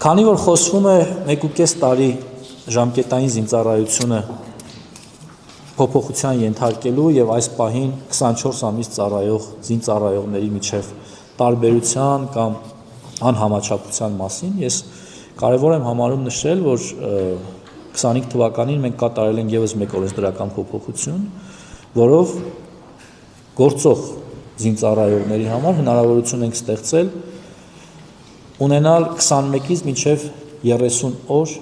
Քանի որ խոսվում է 1.5 տարի ժամկետային զինծառայությունը փոփոխության ենթարկելու եւ այս պահին 24 ամիս ծառայող զինծառայողների միջև տարբերության կամ անհամաչափության մասին ես կարևոր եմ համարում նշել, որ 25 թվականին մենք կատարել ենք եւս մեկ օրենսդրական փոփոխություն, որով գործող զինծառայողների համար հնարավորություն ենք ստեղծել ունենալ 21-ից մինչև 30 օր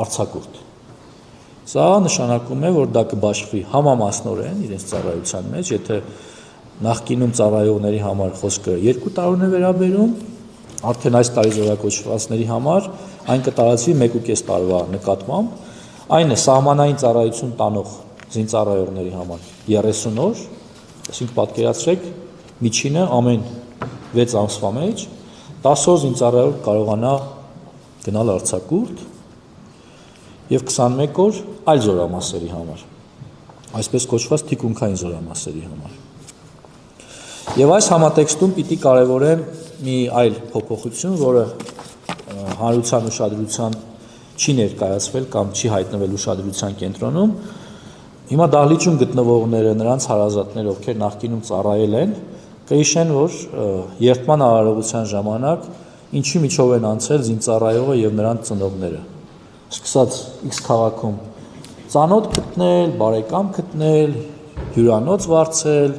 արձակուրդ։ Սա նշանակում է, որ դա կբաշխվի համամասնորեն իրենց ծառայության մեջ, եթե նախկինում ծառայողների համար խոսքը 2 տարին է վերաբերում, արդեն այս տարի զորակոչվածների համար այն կտարածվի 1.5 տարվա նկատմամբ, այն է սահմանային ծառայություն տանող զինծառայողների համար 30 օր, այսինքն պատկերացրեք միջինը ամեն 6 ամսվա մեջ 10 օր զինծառայող կարողանա գնալ արձակուրդ եւ 21 օր այլ զորամասերի համար, այսպես կոչված թիկունքային զորամասերի համար։ Եվ այս համատեքստում պիտի կարևորեմ մի այլ փոփոխություն, որը հանրության ուշադրության չի ներկայացվել կամ չի հայտնվել ուշադրության կենտրոնում։ Հիմա դահլիճում գտնվողները, նրանց հարազատները, ովքեր նախկինում ծառայել են, կհիշեն, որ երթման արարողության ժամանակ ինչի միջով են անցել զինծառայողը եւ նրանց ծնողները։ Սկսած X քաղաքում ծանոթ գտնել, բարեկամ գտնել, հյուրանոց վարձել,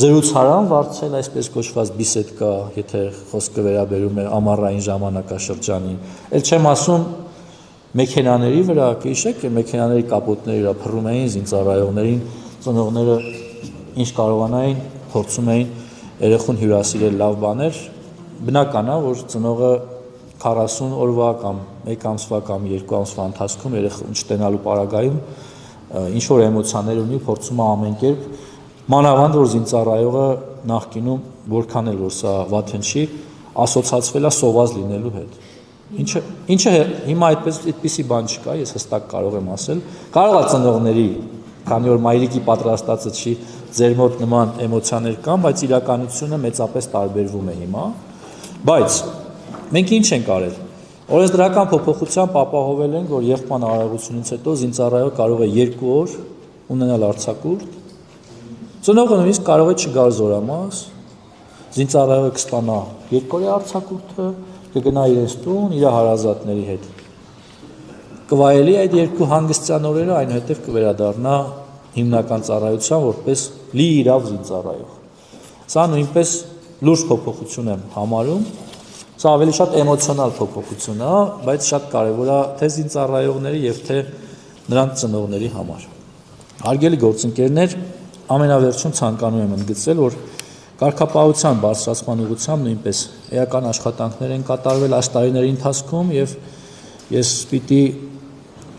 զրուցարան վարձել, այսպես կոչված բիսեդկա, եթե խոսքը վերաբերում է ամառային ժամանակաշրջանին։ Էլ չեմ ասում մեքենաների վրա, կհիշեք, մեքենաների կապոտների վրա փռում էին զինծառայողներին, ծնողները ինչ կարողանային, փորձում էին երեխուն հյուրասիրել լավ բաներ, բնական է, որ ծնողը 40 օրվա կամ 1 ամսվա կամ 2 ամսվա ընթացքում երեխուն չտենալու պարագայում ինչ որ էմոցիաներ ունի, փորձում է ամեն կերպ, մանավանդ որ զինծառայողը նախկինում որքան էլ որ սա վաթենչի, ասոցացվել է սոված լինելու հետ։ Ինչը հիմա այդպիսի բան չկա, ես հստակ կարող եմ ասել, կարող է ծնողների, քանի որ մայրիկի պատրաստածը չի, ձեր մոտ նման էմոցիաներ կան, բայց իրականությունը մեծապես տարբերվում է հիմա, բայց մենք ինչ ենք արել։ Օրենսդրական փոփոխությամբ ապահովել ենք, որ երթման արարողությունից հետո զինծառայողը կարող է 2 օր ունենալ արձակուրդ, ծնողը նույնիսկ կարող է չգալ զորամաս, զինծառայողը կստանա 2 օրյա արձակուրդը, կգնա իրենց տուն, իր հարազատների հետ։ Կվայելի այդ 2 հանգստյան օրերը, այնուհետև կվերադառնա հիմնական ծառայության որպես լիիրավ զինծառայող։ Սա նույնպես լուրջ փոփոխություն եմ համարում։ Սա ավելի շատ էմոցիոնալ փոփոխություն է, բայց շատ կարևոր է թե զինծառայողների եւ թե նրանց ծնողների համար։ Հարգելի գործընկերներ, ամենավերջում ցանկանում եմ ընդգծել, որ կարգապահության բարձրացման ուղղությամբ նույնպես էական աշխատանքներ են կատարվել այս տարիների ընթացքում եւ ես պիտի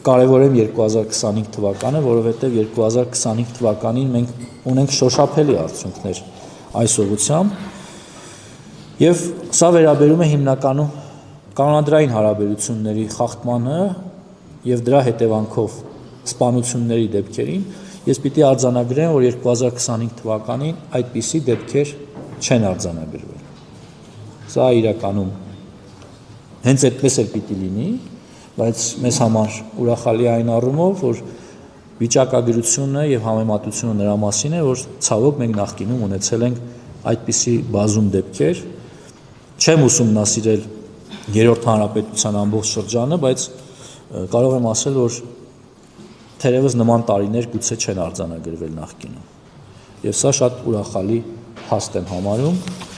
կարևորեմ 2025 թվականը, որովհետեւ 2025 թվականին մենք ունենք շոշափելի արդյունքներ այս ուղղությամբ եւ սա վերաբերում է հիմնականում կանոնադրային հարաբերությունների խախտմանը եւ դրա հետևանքով սպանությունների դեպքերին։ Ես պիտի արձանագրեմ, որ 2025 թվականին այդպիսի դեպքեր չեն արձանագրվել։ Սա իրականում հենց այդպես էլ պիտի լինի, բայց մեզ համար ուրախալի այն առումով, որ վիճակագրությունը եւ համեմատությունը նրա մասին է, որ ցավոք մենք նախկինում ունեցել ենք այդպիսի բազում դեպքեր։ Չեմ ուսումնասիրել երրորդ հանրապետության ամբողջ շրջանը, բայց կարող եմ ասել, որ թերևս նման տարիներ գուցե չեն արձանագրվել նախկինում։ Եվ սա շատ ուրախալի փաստ եմ համարում։